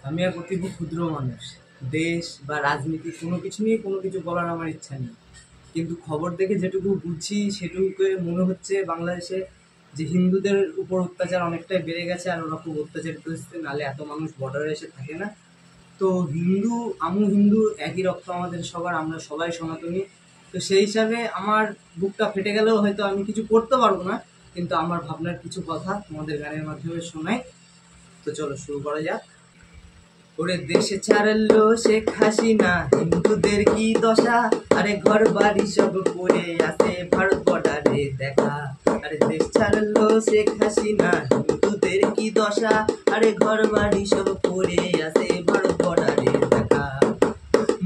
আমি এক অতি ক্ষুদ্র মানুষ। দেশ বা রাজনীতি কোনো কিছু নিয়ে কোনো কিছু বলার আমার ইচ্ছা নেই, কিন্তু খবর দেখে যেটুকু বুঝছি সেটুকুকে মনে হচ্ছে বাংলাদেশে যে হিন্দুদের উপর অত্যাচার অনেকটাই বেড়ে গেছে, আর ওরা খুব অত্যাচারিত হচ্ছে, নাহলে এত মানুষ বর্ডারে এসে থাকে না। তো হিন্দু, আমিও হিন্দু, একই রক্ত আমাদের সবার, আমরা সবাই সনাতনী। তো সেই হিসাবে আমার বুকটা ফেটে গেলেও হয়তো আমি কিছু করতে পারবো না, কিন্তু আমার ভাবনার কিছু কথা তোমাদের গানের মাধ্যমে শোনাই। তো চলো শুরু করা যাক। ওরে দেশে ছাড়লো শেখ হাসিনা, হিন্দুদের কি দশা, আরে ঘর বাড়ি সব পড়ে আছে ভারত বর্ডারে দেখা। আরে দেশ ছাড়লো শেখ হাসিনা, হিন্দুদের কি দশা, আরে ঘর বাড়ি সব পড়ে আছে ভারত বর্ডারে দেখা।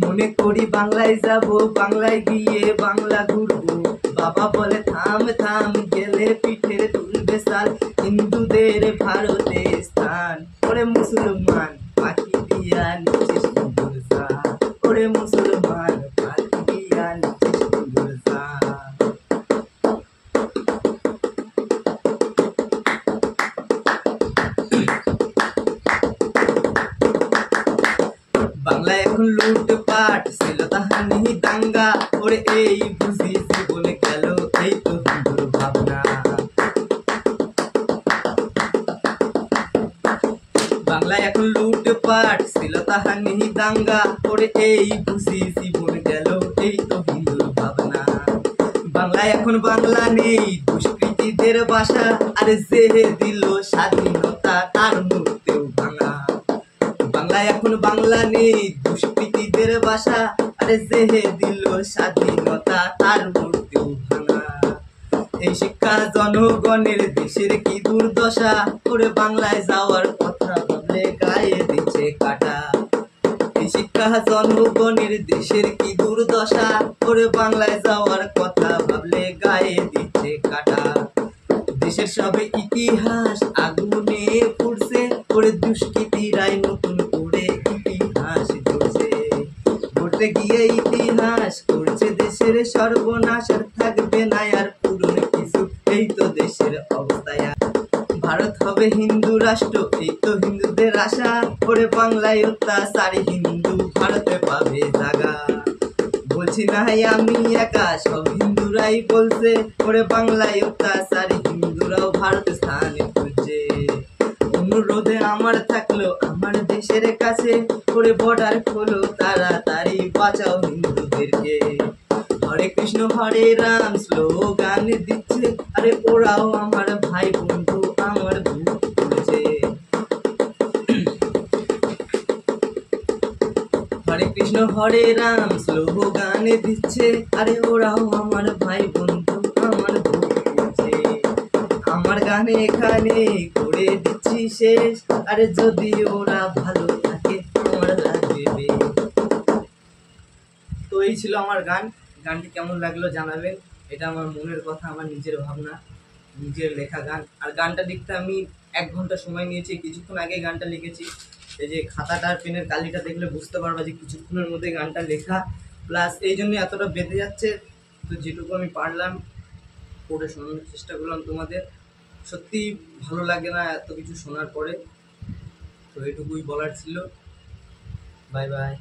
মনে করি বাংলায় যাব, বাংলায় গিয়ে বাংলা ঘুরবো, বাবা বলে থাম থাম, গেলে পিঠে তুলবে সাল, হিন্দুদের ভারতে স্থান। ওরে মুসলমান পাখি দিয়া নিচ্ছিস হিন্দুর জান, ওরে মুসলমান পাখি দিয়া নিচ্ছিস হিন্দুর জান। বাংলায় এখন লুটপাট, ছিল তাহানি দাঙ্গা, ওরে এই বুঝি জীবনে গেল, এই তো হিন্দুর ভাবনা। বাংলায় এখন লুটপাট, ছিল তাহানি দাঙ্গা, ওরে এই বুঝি জীবন গেল, এই তো হিন্দুর ভাবনা। বাংলায় এখন বাংলা নেই, দুষ্কৃতীদের বাসা, আরে যে দিল স্বাধীনতা তার মূর্তিও ভাঙা। বাংলায় এখন বাংলা নেই, দুষ্কৃতীদের বাসা, আরে যে দিল স্বাধীনতা তার মূর্তিও ভাঙা। এই শিক্ষা জনগণের, দেশের কি দুর্দশা, ওরে বাংলায় যাওয়ার কথা ভাবলে গায়ে দিচ্ছে কাটা। এই শিক্ষা জনগণের, দেশের কি দুর্দশা, ওরে বাংলায় যাওয়ার কথা ভাবলে গায়ে দিচ্ছে কাটা। দেশের সবে ইতিহাস আগুনে পুড়ছে, ওরে দুষ্কৃতীরাই নতুন করে ইতিহাস গড়ছে। গড়তে গিয়ে ইতিহাস করছে দেশের সর্বনাশ, আর থাকবে না আর পুরনো কিছু, এই তো দেশের অবস্থায়। ভারত হবে হিন্দু রাষ্ট্র, এই তো হিন্দুদের আশা, ওরে বাংলায় অত্যাচারী হিন্দু ভারতে পাবে জাগা। বলছি না আমি একা, সব হিন্দুরাই বলছে, ওরে বাংলায় অত্যাচারী হিন্দুরাও ভারতে স্থানে খুঁজছে। অনুরোধে আমার থাকলো আমার দেশের কাছে, ওরে বর্ডার খোলো তাড়াতাড়ি, বাঁচাও হিন্দুদেরকে। হরে কৃষ্ণ হরে রাম স্লোগান দিচ্ছে, আরে ওরাও আমার ভাই বন্ধু, আমার বুক খুলছে। হরে কৃষ্ণ হরে রাম স্লোগান দিচ্ছে, আরে ওরাও আমার ভাই বন্ধু, আমার বুক খুলছে। আমার গানে এখানে করে দিচ্ছি শেষ, আরে যদি ওরা ভালো থাকে আমার লাগবে বেশ। তো এই ছিল আমার গান। গানটি কেমন লাগলো জানাবেন। এটা আমার মনের কথা, আমার নিজের ভাবনা, নিজের লেখা গান। আর গানটা লিখতে আমি 1 ঘন্টা সময় নিয়েছি, কিছুক্ষণ আগে গানটা লিখেছি। এই যে খাতাটার পেনের কালিটা দেখলে বুঝতে পারবা যে কিছুক্ষণের মধ্যে গানটা লেখা, প্লাস এই জন্য এতটা বেঁধে যাচ্ছে। তো যেটুকু আমি পারলাম পড়ে শোনানোর চেষ্টা করলাম তোমাদের। সত্যি ভালো লাগে না এত কিছু শোনার পরে। তো এটুকুই বলার ছিল। Bye bye.